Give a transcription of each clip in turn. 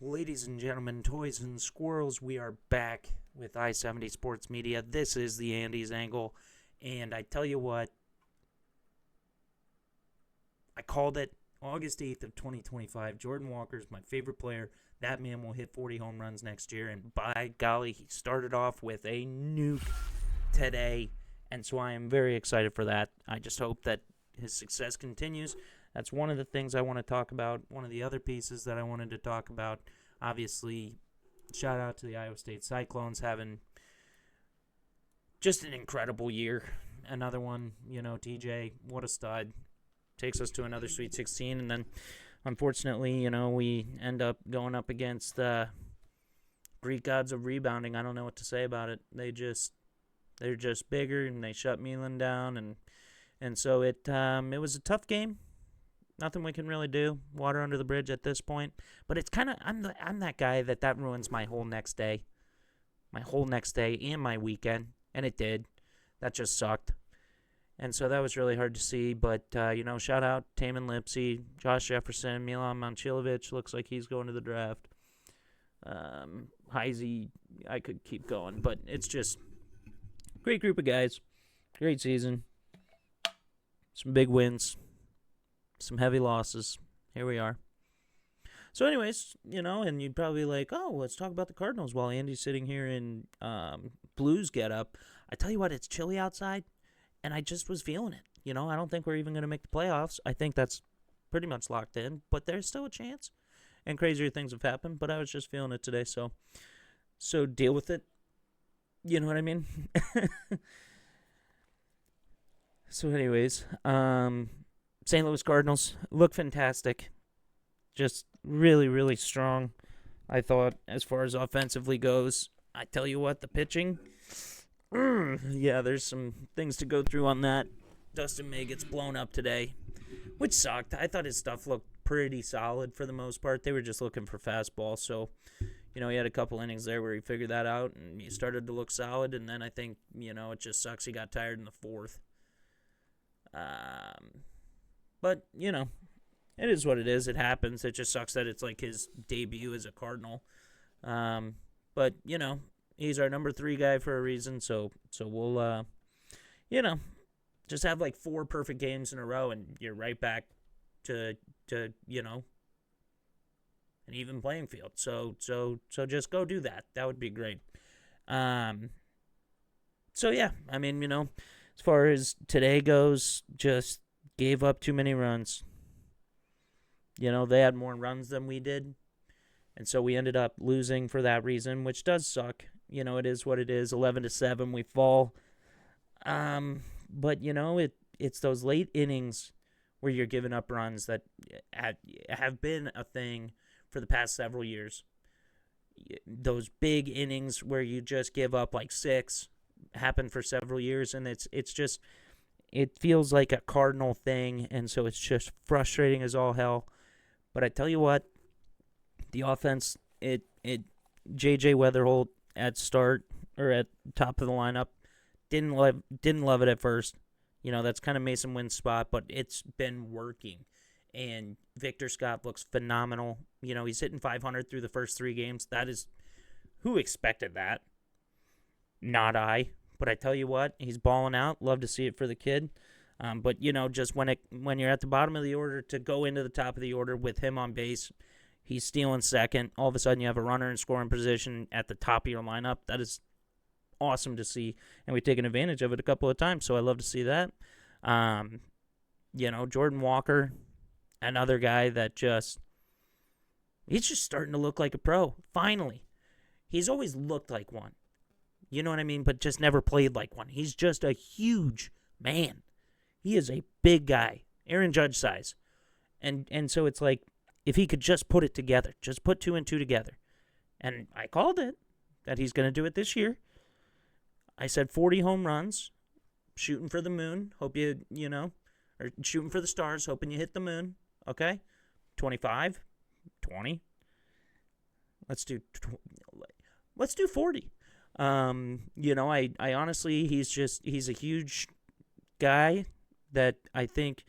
Ladies and gentlemen, toys and squirrels, we are back with I-70 Sports Media. This is the Andy's Angle, and I tell you what, I called it August 8th of 2025. Jordan Walker is my favorite player. That man will hit 40 home runs next year, and by golly, he started off with a nuke today, and so I am very excited for that. I just hope that his success continues. That's one of the things I want to talk about. One of the other pieces that I wanted to talk about, obviously, shout out to the Iowa State Cyclones having just an incredible year. Another one, TJ, what a stud. Takes us to another Sweet 16, and then, unfortunately, we end up going up against the Greek gods of rebounding. I don't know what to say about it. They're just bigger, and they shut Milan down, and so it was a tough game. Nothing we can really do. Water under the bridge at this point. But it's kind of, I'm that guy that ruins my whole next day. My whole next day and my weekend. And it did. That just sucked. And so that was really hard to see. But, shout out Taman Lipsy, Josh Jefferson, Milan Momcilovic. Looks like he's going to the draft. Heisey, I could keep going. But it's just great group of guys. Great season. Some big wins. Some heavy losses. Here we are. So anyways, and you'd probably be like, oh, let's talk about the Cardinals while Andy's sitting here in Blues getup. I tell you what, it's chilly outside, and I just was feeling it. I don't think we're even going to make the playoffs. I think that's pretty much locked in, but there's still a chance. And crazier things have happened, but I was just feeling it today, so deal with it. You know what I mean? So anyways, St. Louis Cardinals look fantastic. Just really, really strong, I thought, as far as offensively goes. I tell you what, the pitching, yeah, there's some things to go through on that. Dustin May gets blown up today, which sucked. I thought his stuff looked pretty solid for the most part. They were just looking for fastball, so, he had a couple innings there where he figured that out, and he started to look solid, and then I think, it just sucks he got tired in the fourth. But, it is what it is. It happens. It just sucks that it's like his debut as a Cardinal. But, he's our number 3 guy for a reason. So we'll, just have like 4 perfect games in a row and you're right back to an even playing field. So just go do that. That would be great. So, yeah, I mean, as far as today goes, just gave up too many runs. They had more runs than we did. And so we ended up losing for that reason, which does suck. It is what it is. 11-7, we fall. But, it's those late innings where you're giving up runs that have been a thing for the past several years. Those big innings where you just give up like 6 happened for several years, and it's just, it feels like a Cardinal thing, and so it's just frustrating as all hell. But I tell you what, the offense, J.J. Weatherholt at start or at top of the lineup, didn't love it at first. That's kind of Mason Wynn's spot, but it's been working. And Victor Scott looks phenomenal. He's hitting 500 through the first 3 games. That is, who expected that? Not I. But I tell you what, he's balling out. Love to see it for the kid. But, just when you're at the bottom of the order, to go into the top of the order with him on base, he's stealing second. All of a sudden, you have a runner in scoring position at the top of your lineup. That is awesome to see. And we've taken advantage of it a couple of times, so I love to see that. Jordan Walker, another guy that he's just starting to look like a pro, finally. He's always looked like one. You know what I mean? But just never played like one. He's just a huge man. He is a big guy. Aaron Judge size. And so it's like, if he could just put it together. Just put 2 and 2 together. And I called it. That he's going to do it this year. I said 40 home runs. Shooting for the moon. Hope or shooting for the stars. Hoping you hit the moon. Okay? 25. 20. Let's do 40. I honestly, he's a huge guy that I think,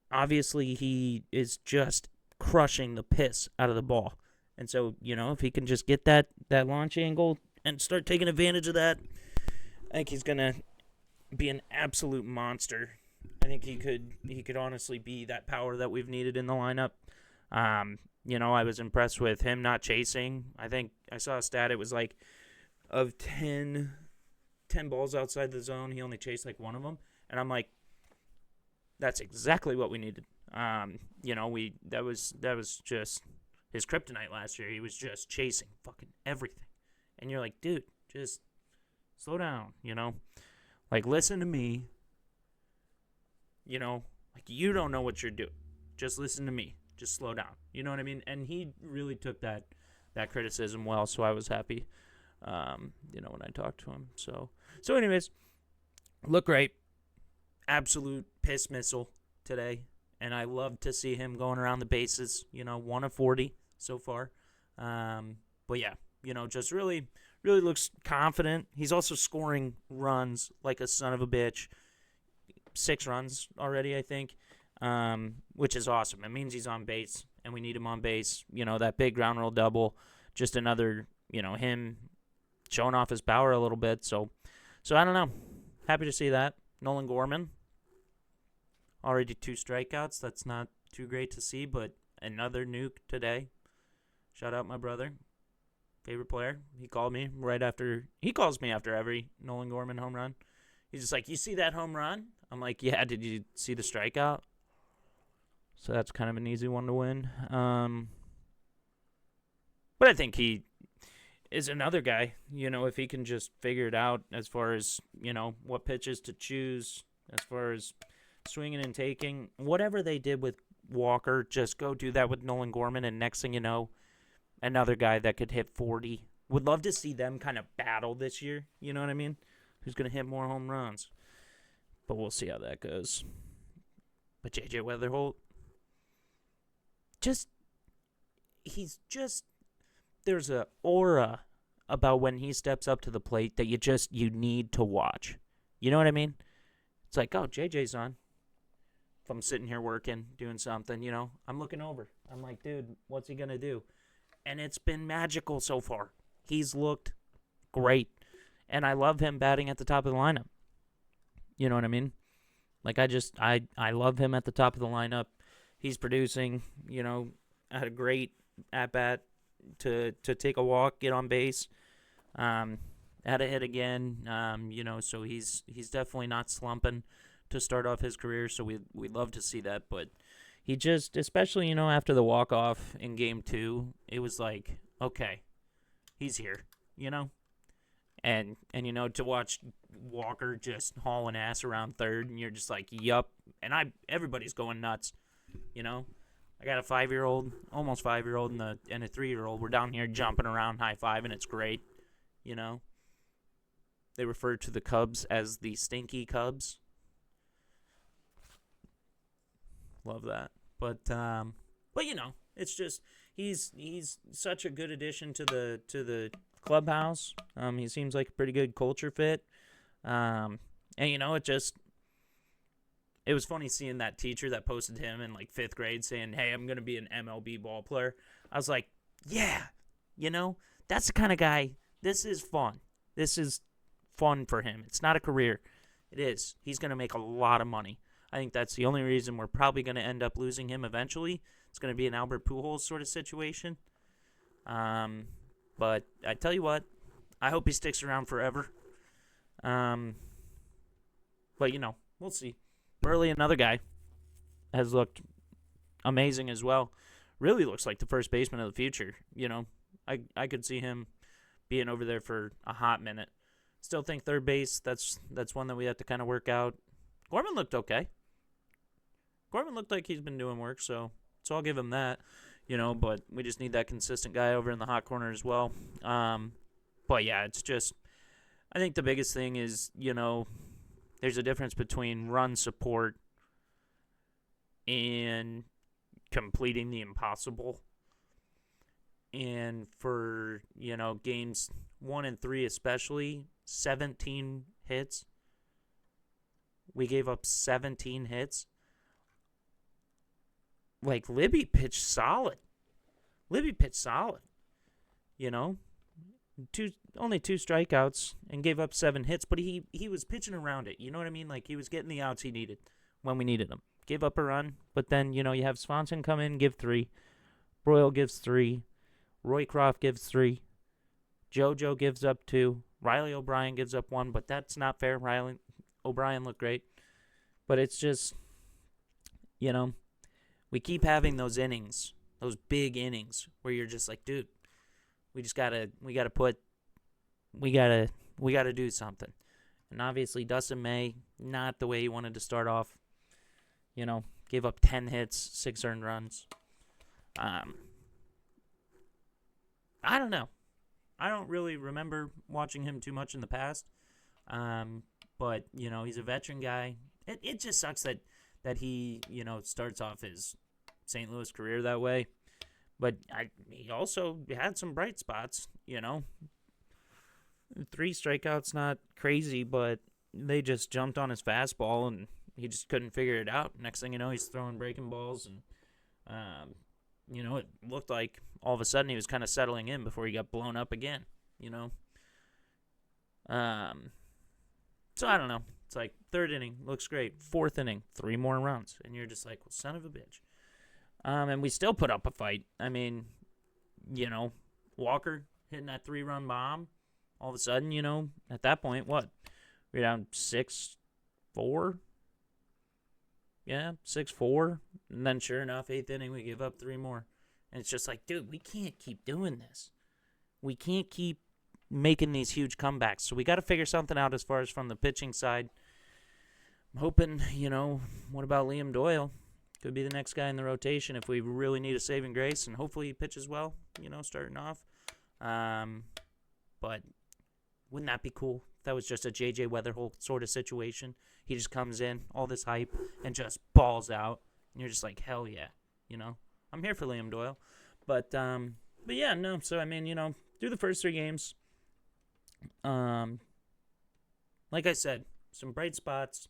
obviously, he is just crushing the piss out of the ball. And so, if he can just get that launch angle and start taking advantage of that, I think he's going to be an absolute monster. I think he could honestly be that power that we've needed in the lineup. I was impressed with him not chasing. I think I saw a stat. It was like of 10 balls outside the zone, he only chased like one of them. And I'm like, that's exactly what we needed. That was just his kryptonite last year. He was just chasing fucking everything. And you're like, dude, just slow down, Like, listen to me. Like, you don't know what you're doing. Just listen to me. Just slow down. You know what I mean? And he really took that criticism well, so I was happy, when I talked to him. So anyways, look great. Absolute piss missile today. And I love to see him going around the bases, 1 of 40 so far. But yeah, just really, really looks confident. He's also scoring runs like a son of a bitch. 6 runs already, I think, which is awesome. It means he's on base, and we need him on base. That big ground roll double, just another, him showing off his power a little bit. So I don't know. Happy to see that. Nolan Gorman, already 2 strikeouts. That's not too great to see, but another nuke today. Shout out my brother, favorite player. He called me he calls me after every Nolan Gorman home run. He's just like, you see that home run? I'm like, yeah, did you see the strikeout? So that's kind of an easy one to win. But I think he is another guy, if he can just figure it out as far as, what pitches to choose, as far as swinging and taking. Whatever they did with Walker, just go do that with Nolan Gorman, and next thing you know, another guy that could hit 40. Would love to see them kind of battle this year, you know what I mean? Who's going to hit more home runs? But we'll see how that goes. But J.J. Weatherholt, there's a aura about when he steps up to the plate that you need to watch. You know what I mean? It's like, oh, JJ's on. If I'm sitting here working, doing something, I'm looking over. I'm like, dude, what's he going to do? And it's been magical so far. He's looked great. And I love him batting at the top of the lineup. You know what I mean? Like, I love him at the top of the lineup. He's producing, had a great at-bat to take a walk, get on base. Had a hit again, so he's definitely not slumping to start off his career, so we'd love to see that. But he just, especially, after the walk-off in Game 2, it was like, okay, he's here, And to watch Walker just hauling ass around third, and you're just like, yup. And everybody's going nuts, I got a 5-year-old, almost 5-year-old, and a 3-year-old. We're down here jumping around, high-fiving. It's great, They refer to the Cubs as the Stinky Cubs. Love that. But it's just he's such a good addition to the clubhouse. He seems like a pretty good culture fit. And it was funny seeing that teacher that posted him in like 5th grade saying, hey, I'm going to be an MLB ball player. I was like, yeah, that's the kind of guy. This is fun. This is fun for him. It's not a career. It is. He's going to make a lot of money. I think that's the only reason we're probably going to end up losing him eventually. It's going to be an Albert Pujols sort of situation. But I tell you what, I hope he sticks around forever. But, we'll see. Burley, another guy, has looked amazing as well. Really looks like the first baseman of the future. I could see him being over there for a hot minute. Still think third base, that's one that we have to kind of work out. Gorman looked okay. Gorman looked like he's been doing work, so I'll give him that. But we just need that consistent guy over in the hot corner as well. But yeah, it's just, I think the biggest thing is, there's a difference between run support and completing the impossible. And for, games 1 and 3 especially, 17 hits. We gave up 17 hits. Like, Libby pitched solid. Libby pitched solid, you know. Only 2 strikeouts and gave up 7 hits, but he was pitching around it. You know what I mean? Like, he was getting the outs he needed when we needed them. Gave up a run, but then, you have Swanson come in, give 3. Broyle gives 3. Roycroft gives 3. JoJo gives up 2. Riley O'Brien gives up 1, but that's not fair. Riley O'Brien looked great. But it's just, we keep having those innings, those big innings, where you're just like, dude, we gotta do something. And obviously Dustin May, not the way he wanted to start off. Gave up 10 hits, 6 earned runs. I don't know. I don't really remember watching him too much in the past. But, he's a veteran guy. It just sucks that he, starts off his St. Louis career that way. But he also had some bright spots, 3 strikeouts, not crazy, but they just jumped on his fastball, and he just couldn't figure it out. Next thing you know, he's throwing breaking balls, and, it looked like all of a sudden he was kind of settling in before he got blown up again, So I don't know. It's like 3rd inning, looks great. 4th inning, 3 more runs. And you're just like, well, son of a bitch. And we still put up a fight. I mean, Walker hitting that 3-run bomb. All of a sudden, at that point, what? We're down 6-4? Yeah, 6-4. And then sure enough, 8th inning, we give up 3 more. And it's just like, dude, we can't keep doing this. We can't keep making these huge comebacks. So we got to figure something out as far as from the pitching side. I'm hoping, what about Liam Doyle? Could be the next guy in the rotation if we really need a saving grace, and hopefully he pitches well, starting off. But wouldn't that be cool? That was just a J.J. Weatherholt sort of situation. He just comes in, all this hype, and just balls out. And you're just like, hell yeah, I'm here for Liam Doyle. But yeah, no. So, I mean, through the first 3 games, like I said, some bright spots,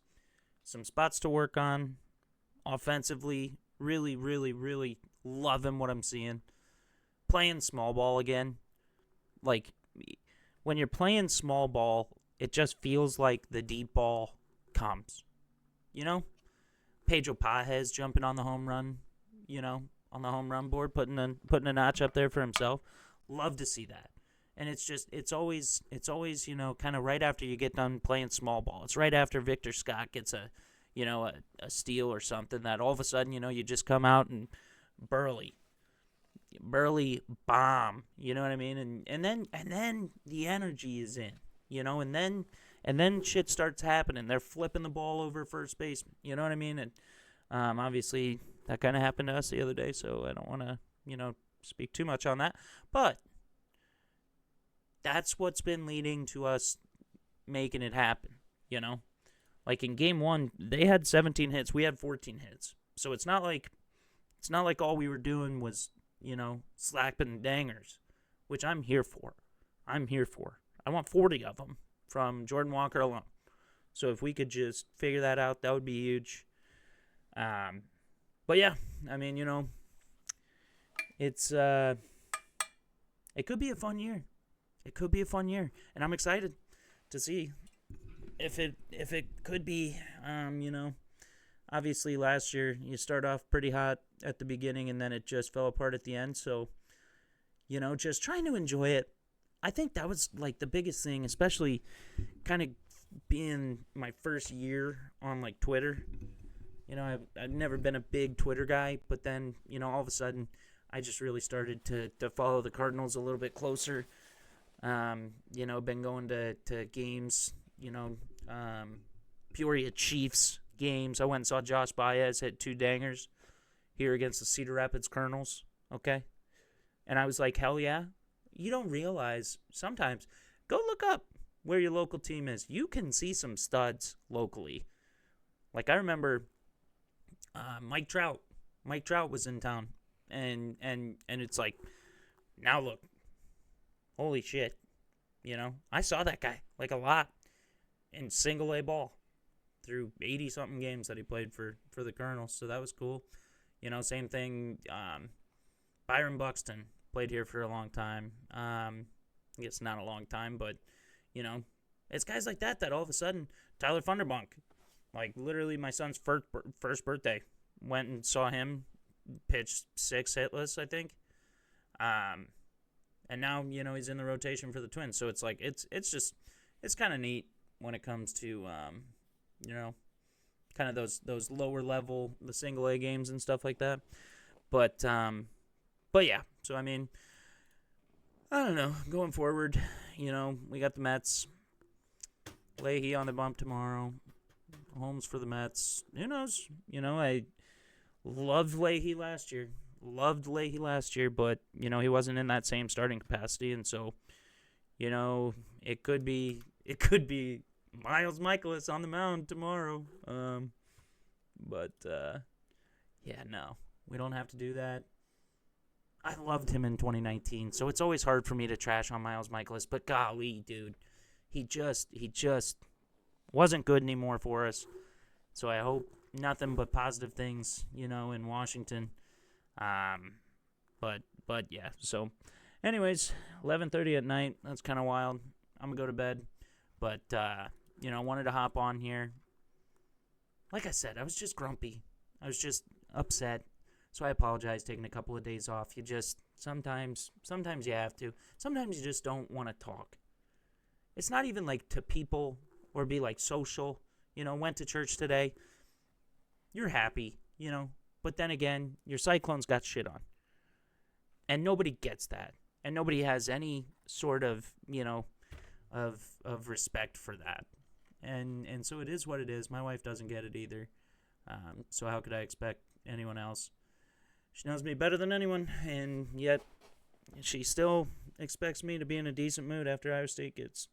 some spots to work on. Offensively, really, really, really loving what I'm seeing. Playing small ball again. Like, when you're playing small ball, it just feels like the deep ball comes. Pedro Pajes jumping on the home run, on the home run board, putting a notch up there for himself. Love to see that. And it's always, kind of right after you get done playing small ball. It's right after Victor Scott gets a steal or something that all of a sudden, you just come out and Burley bomb, you know what I mean? And then the energy is in, and then shit starts happening. They're flipping the ball over first baseman, you know what I mean? And obviously that kind of happened to us the other day, so I don't want to, speak too much on that. But that's what's been leading to us making it happen, Like in game 1, they had 17 hits. We had 14 hits. So it's not like all we were doing was, slapping dangers, which I'm here for. I want 40 of them from Jordan Walker alone. So if we could just figure that out, that would be huge. But yeah, I mean, it's it could be a fun year. And I'm excited to see if it could be, obviously last year you start off pretty hot at the beginning and then it just fell apart at the end. So, just trying to enjoy it. I think that was like the biggest thing, especially kind of being my first year on like Twitter. I've never been a big Twitter guy, but then, all of a sudden I just really started to follow the Cardinals a little bit closer. Been going to games, Peoria Chiefs games. I went and saw Josh Baez hit 2 dangers here against the Cedar Rapids Colonels, okay? And I was like, hell yeah. You don't realize sometimes, go look up where your local team is. You can see some studs locally. Like I remember Mike Trout. Mike Trout was in town. And it's like, now look, holy shit. I saw that guy like a lot in single A ball through 80-something games that he played for the Colonels. So that was cool. Same thing. Byron Buxton played here for a long time. I guess not a long time, but, it's guys like that all of a sudden, Tyler Funderburk, like literally my son's first birthday, went and saw him pitch 6 hitless, I think. And now, he's in the rotation for the Twins. So it's like, it's kind of neat when it comes to, kind of those lower level, the single A games and stuff like that. But yeah, so I mean, I don't know. Going forward, we got the Mets. Leahy on the bump tomorrow. Holmes for the Mets. Who knows? I loved Leahy last year. But, he wasn't in that same starting capacity. And so, it could be Miles Michaelis on the mound tomorrow. But no. We don't have to do that. I loved him in 2019, so it's always hard for me to trash on Miles Michaelis. But golly, dude, he just wasn't good anymore for us. So I hope nothing but positive things, in Washington. But yeah. So, anyways, 11:30 at night. That's kind of wild. I'm gonna go to bed. But I wanted to hop on here. Like I said, I was just grumpy. I was just upset. So I apologize taking a couple of days off. You just, sometimes you have to. Sometimes you just don't want to talk. It's not even like to people or be like social. Went to church today. You're happy, But then again, your Cyclones got shit on. And nobody gets that. And nobody has any sort of, of respect for that. And so it is what it is. My wife doesn't get it either. So how could I expect anyone else? She knows me better than anyone, and yet she still expects me to be in a decent mood after Iowa State gets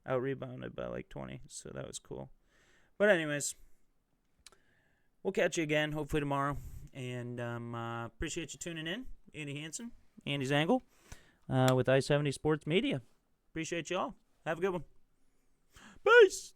out-rebounded by like 20, so that was cool. But anyways, we'll catch you again, hopefully tomorrow, and appreciate you tuning in. Andy Hansen, Andy's Angle, with I-70 Sports Media. Appreciate you all. Have a good one. Peace!